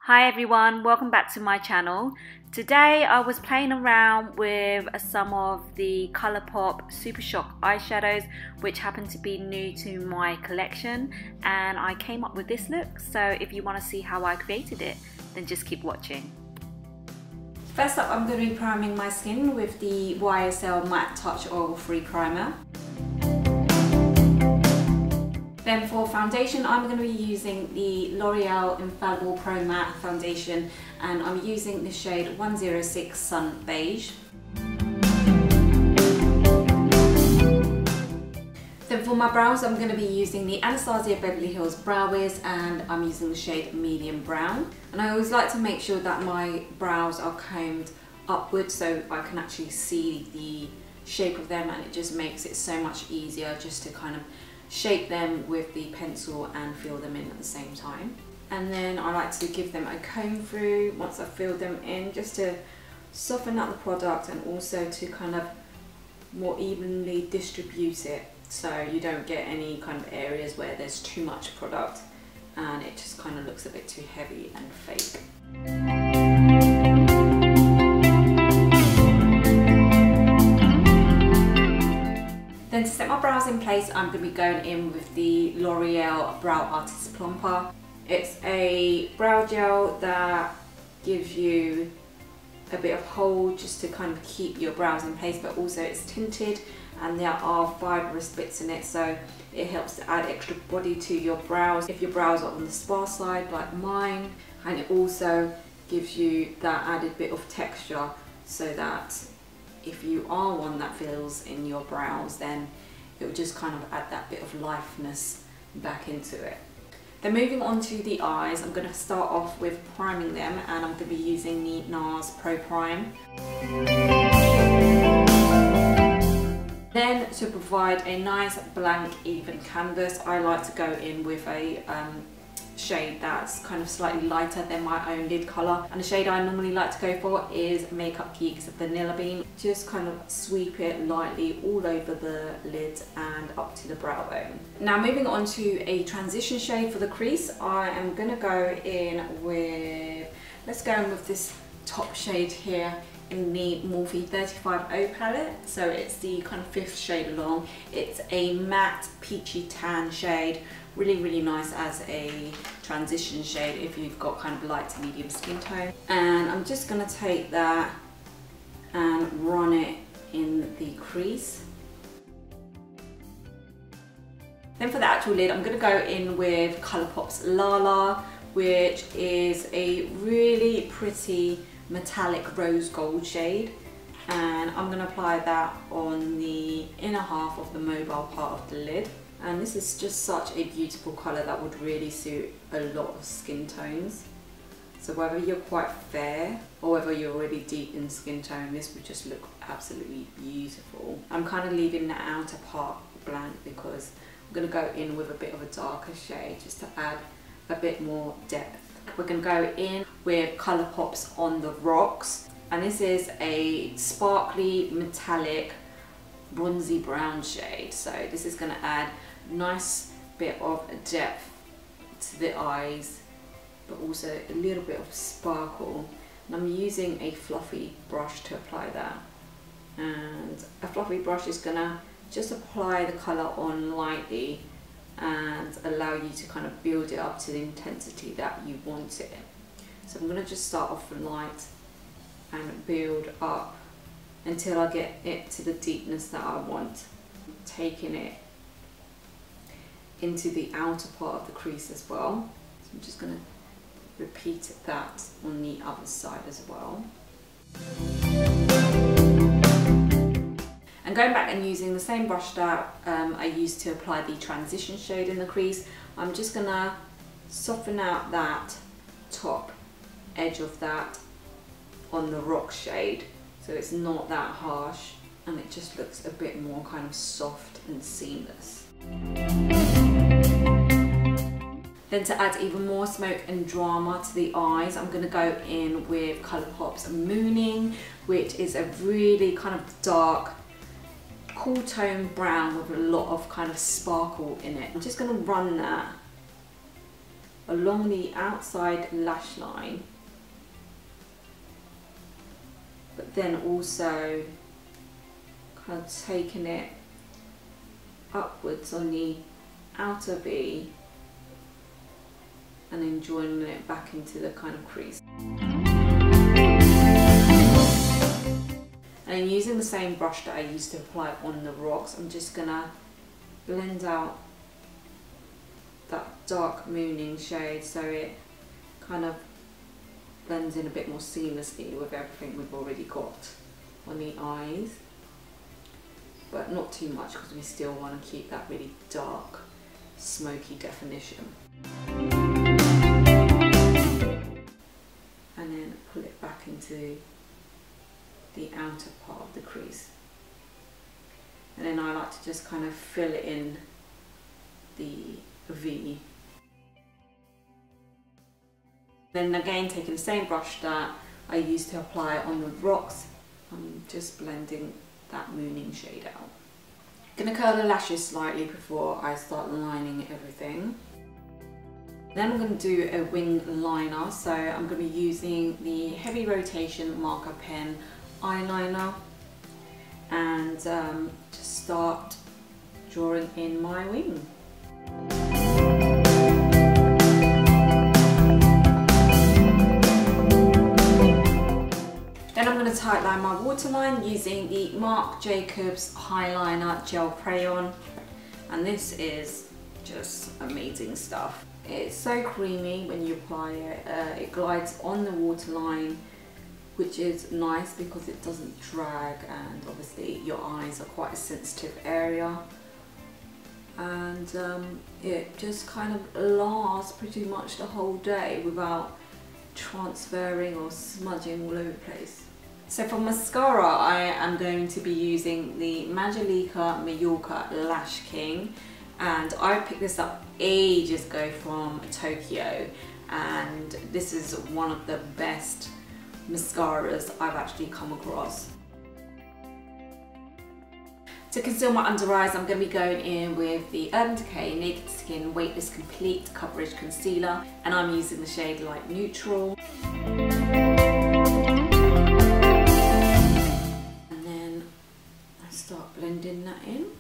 Hi everyone, welcome back to my channel. Today I was playing around with some of the Colourpop Super Shock eyeshadows, which happen to be new to my collection, and I came up with this look. So if you want to see how I created it, then just keep watching. First up, I'm going to be priming my skin with the YSL Matte Touch Oil Free Primer. Then for foundation, I'm going to be using the L'Oreal Infallible Pro Matte Foundation, and I'm using the shade 106 Sun Beige. Then for my brows, I'm going to be using the Anastasis Beverly Hills Brow Wiz, and I'm using the shade Medium Brown. And I always like to make sure that my brows are combed upwards so I can actually see the shape of them, and it just makes it so much easier just to kind of shape them with the pencil and fill them in at the same time. And then I like to give them a comb through once I've filled them in, just to soften out the product and also to kind of more evenly distribute it, so you don't get any kind of areas where there's too much product and it just kind of looks a bit too heavy and fake. Then to set my brows in place, I'm going to be going in with the L'Oreal Brow Artist Plumper. It's a brow gel that gives you a bit of hold just to kind of keep your brows in place, but also it's tinted and there are fibrous bits in it, so it helps to add extra body to your brows if your brows are on the sparse side like mine, and it also gives you that added bit of texture so that if you are one that fills in your brows, then it will just kind of add that bit of lifeness back into it. Then moving on to the eyes, I'm going to start off with priming them, and I'm going to be using the NARS Pro Prime. Then to provide a nice blank even canvas, I like to go in with a shade that's kind of slightly lighter than my own lid colour, and the shade I normally like to go for is Makeup Geek's Vanilla Bean. Just kind of sweep it lightly all over the lid and up to the brow bone. Now moving on to a transition shade for the crease, I am going to go in with, let's go in with this top shade here in the Morphe 35O palette. So it's the kind of 5th shade along. It's a matte peachy tan shade. Really nice as a transition shade if you've got kind of light to medium skin tone. And I'm just going to take that and run it in the crease. Then for the actual lid, I'm going to go in with Colourpop's Lala, which is a really pretty metallic rose gold shade, and I'm going to apply that on the inner half of the mobile part of the lid. And this is just such a beautiful colour that would really suit a lot of skin tones. So whether you're quite fair or whether you're already deep in skin tone, this would just look absolutely beautiful. I'm kind of leaving the outer part blank because I'm going to go in with a bit of a darker shade just to add a bit more depth. We're going to go in with Colourpop's On The Rocks, and this is a sparkly metallic bronzy brown shade. So this is going to add a nice bit of depth to the eyes, but also a little bit of sparkle. And I'm using a fluffy brush to apply that, and a fluffy brush is going to just apply the colour on lightly and allow you to kind of build it up to the intensity that you want it. So I'm going to just start off light and build up until I get it to the deepness that I want, taking it into the outer part of the crease as well. So I'm just going to repeat that on the other side as well. And going back and using the same brush that I used to apply the transition shade in the crease, I'm just going to soften out that top edge of that On The Rock shade, so it's not that harsh and it just looks a bit more kind of soft and seamless. Then to add even more smoke and drama to the eyes, I'm going to go in with Colourpop's Mooning, which is a really kind of dark, cool tone brown with a lot of kind of sparkle in it. I'm just going to run that along the outside lash line, but then also kind of taking it upwards on the outer V and then joining it back into the kind of crease. And using the same brush that I used to apply on the rocks, I'm just gonna blend out that dark mooning shade so it kind of blends in a bit more seamlessly with everything we've already got on the eyes. But not too much because we still want to keep that really dark, smoky definition. And then pull it back into the outer part of the crease. And then I like to just kind of fill it in the V. Then again, taking the same brush that I used to apply on the rocks, I'm just blending that mooning shade out. I'm gonna curl the lashes slightly before I start lining everything. Then I'm going to do a wing liner, so I'm going to be using the heavy rotation marker pen eyeliner and just start drawing in my wing. Then I'm going to tightline my waterline using the Marc Jacobs Highliner Gel Crayon, and this is just amazing stuff. It's so creamy when you apply it. It glides on the waterline, which is nice because it doesn't drag, and obviously your eyes are quite a sensitive area. And it just kind of lasts pretty much the whole day without transferring or smudging all over the place. So for mascara, I am going to be using the Majolica Majorca Lash King. And I picked this up ages ago from Tokyo, and this is one of the best mascaras I've actually come across. To conceal my under eyes, I'm going to be going in with the Urban Decay Naked Skin Weightless Complete Coverage Concealer, and I'm using the shade Light Neutral. And then I start blending that in.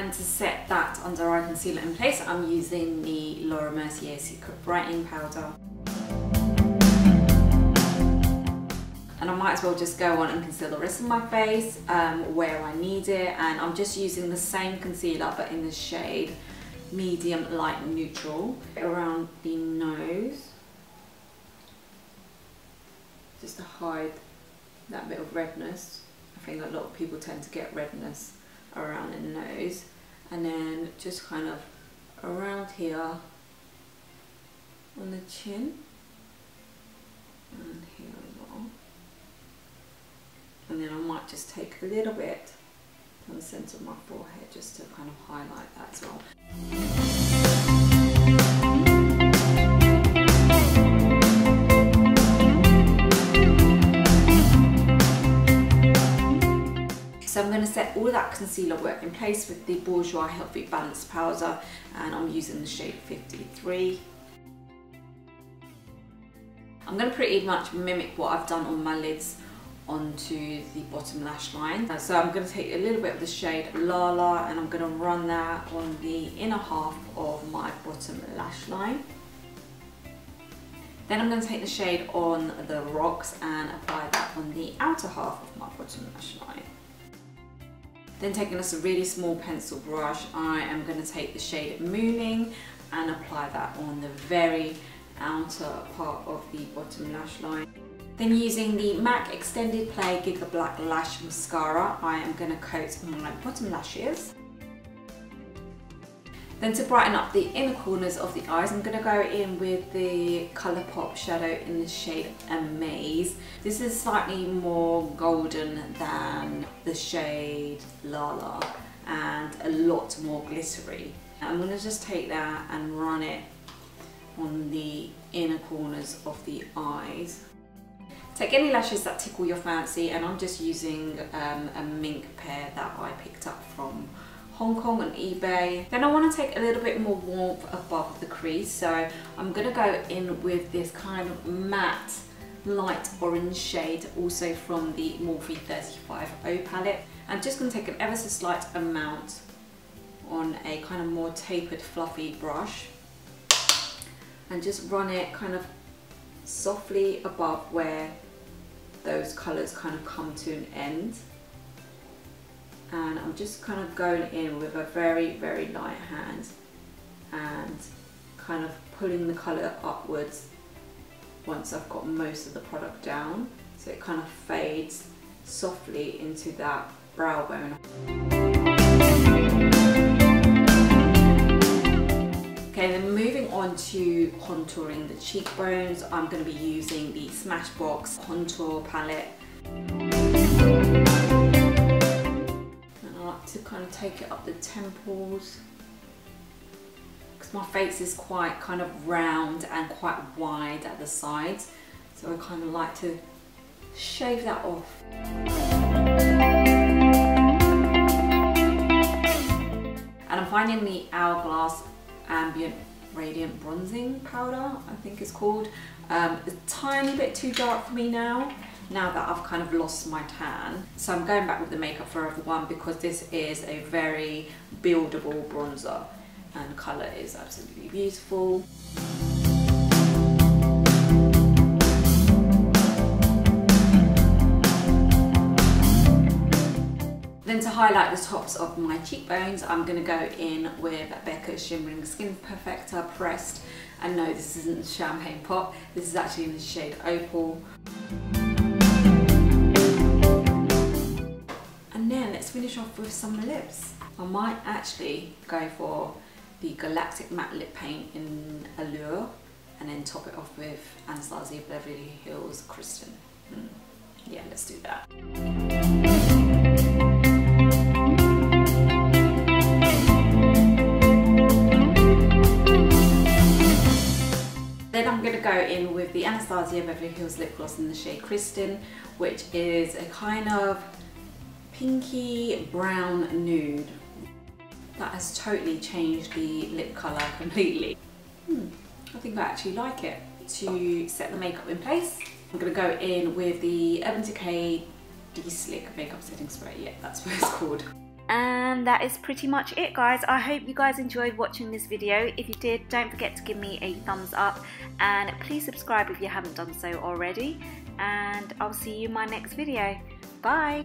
To set that under eye concealer in place, I'm using the Mercier Secret Brightening Powder. And I might as well just go on and conceal the rest of my face where I need it, and I'm just using the same concealer but in the shade Medium Light Neutral around the nose, just to hide that bit of redness. I think a lot of people tend to get redness around the nose. And then just kind of around here on the chin and here as well. And then I might just take a little bit from the centre of my forehead just to kind of highlight that as well. So I'm going to set all of that concealer work in place with the Bourjois Healthy Balance Powder, and I'm using the shade 53. I'm going to pretty much mimic what I've done on my lids onto the bottom lash line. So I'm going to take a little bit of the shade Lala and I'm going to run that on the inner half of my bottom lash line. Then I'm going to take the shade on the rocks and apply that on the outer half of my bottom lash line. Then taking a really small pencil brush, I am going to take the shade Mooning and apply that on the very outer part of the bottom lash line. Then using the MAC Extended Play Gigablack Lash Mascara, I am going to coat my bottom lashes. Then to brighten up the inner corners of the eyes, I'm going to go in with the Colourpop shadow in the shade Amaze. This is slightly more golden than the shade Lala and a lot more glittery. I'm going to just take that and run it on the inner corners of the eyes. Take any lashes that tickle your fancy, and I'm just using a Mink pair that I picked up from Hong Kong on eBay. Then I want to take a little bit more warmth above the crease, so I'm going to go in with this kind of matte light orange shade, also from the Morphe 35O palette. I'm just going to take an ever so slight amount on a kind of more tapered fluffy brush and just run it kind of softly above where those colours kind of come to an end. And I'm just kind of going in with a very, very light hand and kind of pulling the colour upwards once I've got most of the product down, so it kind of fades softly into that brow bone. Okay, then moving on to contouring the cheekbones, I'm going to be using the Smashbox contour palette. And I like to kind of take it up the temples, because my face is quite kind of round and quite wide at the sides, so I kind of like to shave that off. And I'm finding the Hourglass Ambient Radiant Bronzing Powder, I think it's called. It's a tiny bit too dark for me now that I've kind of lost my tan. So I'm going back with the Makeup Forever one, because this is a very buildable bronzer and colour is absolutely beautiful. Then to highlight the tops of my cheekbones, I'm going to go in with Becca's Shimmering Skin Perfector Pressed. And no, this isn't Champagne Pop, this is actually in the shade Opal. And then let's finish off with some lips. I might actually go for the Galactic Matte Lip Paint in Allure and then top it off with Anastasis Beverly Hills Kristen. Yeah, let's do that. Then I'm going to go in with the Anastasia Beverly Hills Lip Gloss in the shade Kristen, which is a kind of pinky brown nude. That has totally changed the lip colour completely. I think I actually like it. To set the makeup in place, I'm going to go in with the Urban Decay De-Slick Makeup Setting Spray. Yeah, that's what it's called. And that is pretty much it, guys. I hope you guys enjoyed watching this video. If you did, don't forget to give me a thumbs up and please subscribe if you haven't done so already, and I'll see you in my next video. Bye!